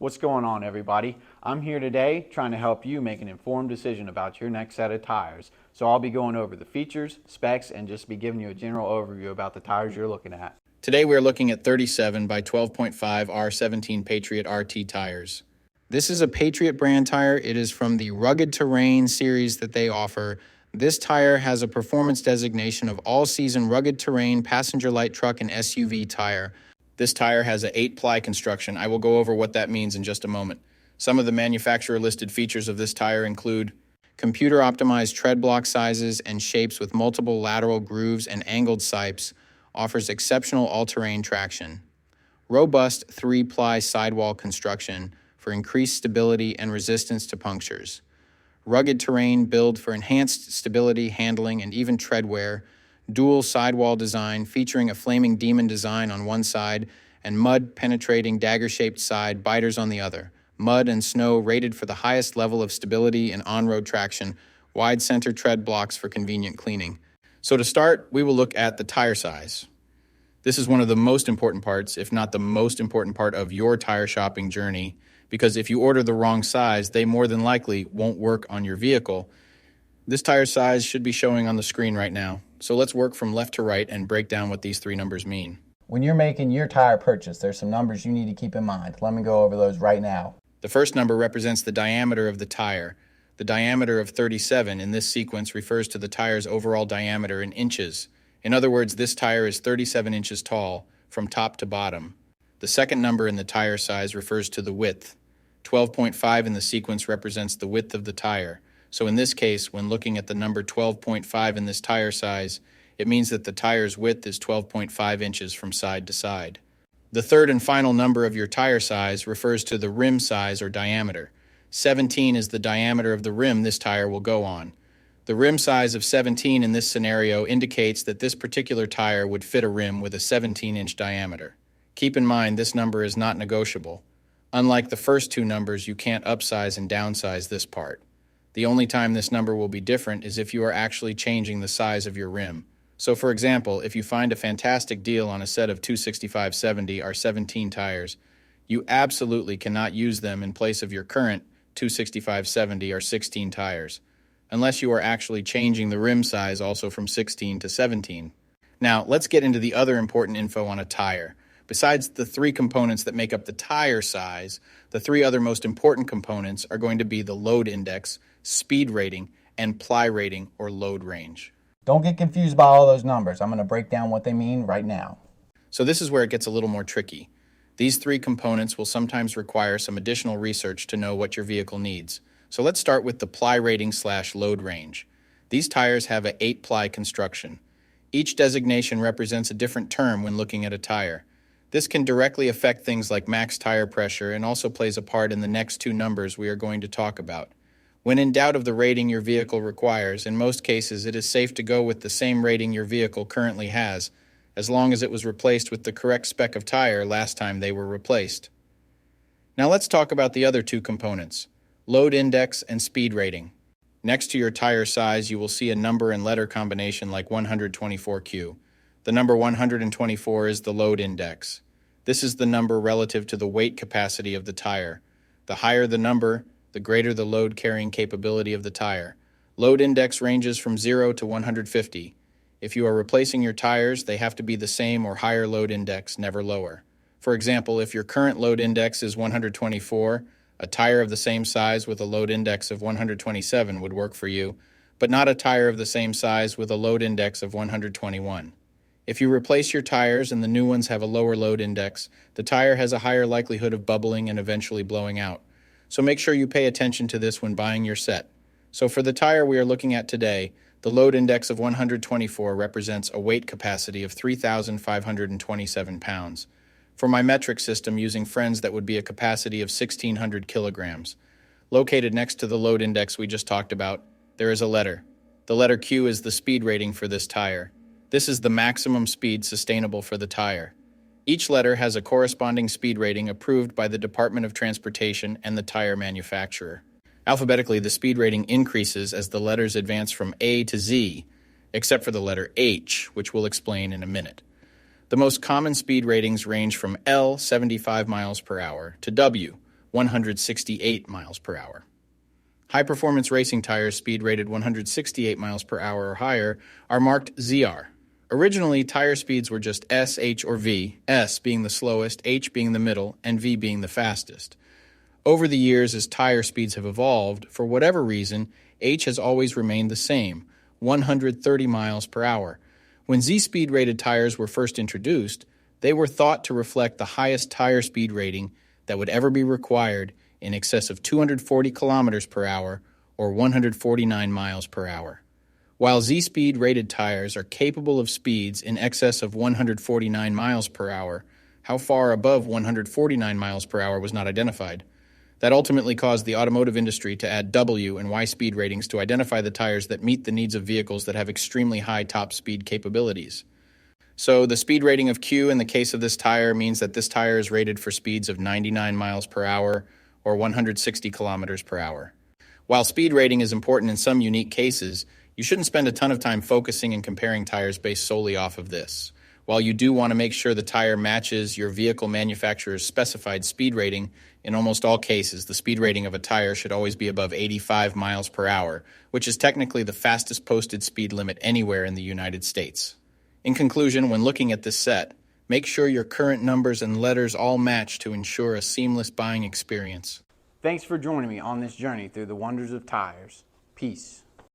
What's going on, everybody? I'm here today trying to help you make an informed decision about your next set of tires. So I'll be going over the features, specs, and just be giving you a general overview about the tires you're looking at. Today we're looking at 37 by 12.5 R17 Patriot RT tires. This is a Patriot brand tire. It is from the Rugged Terrain series that they offer. This tire has a performance designation of all-season rugged terrain, passenger light truck, and SUV tire. This tire has an 8-ply construction. I will go over what that means in just a moment. Some of the manufacturer-listed features of this tire include computer-optimized tread block sizes and shapes with multiple lateral grooves and angled sipes, offers exceptional all-terrain traction. Robust 3-ply sidewall construction for increased stability and resistance to punctures. Rugged terrain build for enhanced stability, handling, and even tread wear. Dual sidewall design featuring a flaming demon design on one side and mud-penetrating dagger-shaped side biters on the other. Mud and snow rated for the highest level of stability and on-road traction. Wide center tread blocks for convenient cleaning. So to start, we will look at the tire size. This is one of the most important parts, if not the most important part of your tire shopping journey, because if you order the wrong size, they more than likely won't work on your vehicle. This tire size should be showing on the screen right now. So let's work from left to right and break down what these three numbers mean. When you're making your tire purchase, there's some numbers you need to keep in mind. Let me go over those right now. The first number represents the diameter of the tire. The diameter of 37 in this sequence refers to the tire's overall diameter in inches. In other words, this tire is 37 inches tall from top to bottom. The second number in the tire size refers to the width. 12.5 in the sequence represents the width of the tire. So in this case, when looking at the number 12.5 in this tire size, it means that the tire's width is 12.5 inches from side to side. The third and final number of your tire size refers to the rim size or diameter. 17 is the diameter of the rim this tire will go on. The rim size of 17 in this scenario indicates that this particular tire would fit a rim with a 17-inch diameter. Keep in mind this number is not negotiable. Unlike the first two numbers, you can't upsize and downsize this part. The only time this number will be different is if you are actually changing the size of your rim. So for example, if you find a fantastic deal on a set of 265/70 R17 tires, you absolutely cannot use them in place of your current 265/70 R16 tires, unless you are actually changing the rim size also from 16 to 17. Now, let's get into the other important info on a tire. Besides the three components that make up the tire size, the three other most important components are going to be the load index, speed rating, and ply rating or load range. Don't get confused by all those numbers. I'm going to break down what they mean right now. So this is where it gets a little more tricky. These three components will sometimes require some additional research to know what your vehicle needs. So let's start with the ply rating / load range. These tires have an 8-ply construction. Each designation represents a different term when looking at a tire. This can directly affect things like max tire pressure and also plays a part in the next two numbers we are going to talk about. When in doubt of the rating your vehicle requires, in most cases it is safe to go with the same rating your vehicle currently has, as long as it was replaced with the correct spec of tire last time they were replaced. Now let's talk about the other two components, load index and speed rating. Next to your tire size, you will see a number and letter combination like 124Q. The number 124 is the load index. This is the number relative to the weight capacity of the tire. The higher the number, the greater the load carrying capability of the tire. Load index ranges from 0 to 150. If you are replacing your tires, they have to be the same or higher load index, never lower. For example, if your current load index is 124, a tire of the same size with a load index of 127 would work for you, but not a tire of the same size with a load index of 121. If you replace your tires and the new ones have a lower load index, the tire has a higher likelihood of bubbling and eventually blowing out. So make sure you pay attention to this when buying your set. So for the tire we are looking at today, the load index of 124 represents a weight capacity of 3,527 pounds. For my metric system using friends, that would be a capacity of 1,600 kilograms. Located next to the load index we just talked about, there is a letter. The letter Q is the speed rating for this tire. This is the maximum speed sustainable for the tire. Each letter has a corresponding speed rating approved by the Department of Transportation and the tire manufacturer. Alphabetically, the speed rating increases as the letters advance from A to Z, except for the letter H, which we'll explain in a minute. The most common speed ratings range from L, 75 miles per hour, to W, 168 miles per hour. High-performance racing tires speed rated 168 miles per hour or higher are marked ZR. Originally, tire speeds were just S, H, or V, S being the slowest, H being the middle, and V being the fastest. Over the years, as tire speeds have evolved, for whatever reason, H has always remained the same, 130 miles per hour. When Z-speed rated tires were first introduced, they were thought to reflect the highest tire speed rating that would ever be required, in excess of 240 kilometers per hour or 149 miles per hour. While Z-speed rated tires are capable of speeds in excess of 149 miles per hour, how far above 149 miles per hour was not identified. That ultimately caused the automotive industry to add W and Y speed ratings to identify the tires that meet the needs of vehicles that have extremely high top speed capabilities. So the speed rating of Q in the case of this tire means that this tire is rated for speeds of 99 miles per hour or 160 kilometers per hour. While speed rating is important in some unique cases, you shouldn't spend a ton of time focusing and comparing tires based solely off of this. While you do want to make sure the tire matches your vehicle manufacturer's specified speed rating, in almost all cases, the speed rating of a tire should always be above 85 miles per hour, which is technically the fastest posted speed limit anywhere in the United States. In conclusion, when looking at this set, make sure your current numbers and letters all match to ensure a seamless buying experience. Thanks for joining me on this journey through the wonders of tires. Peace.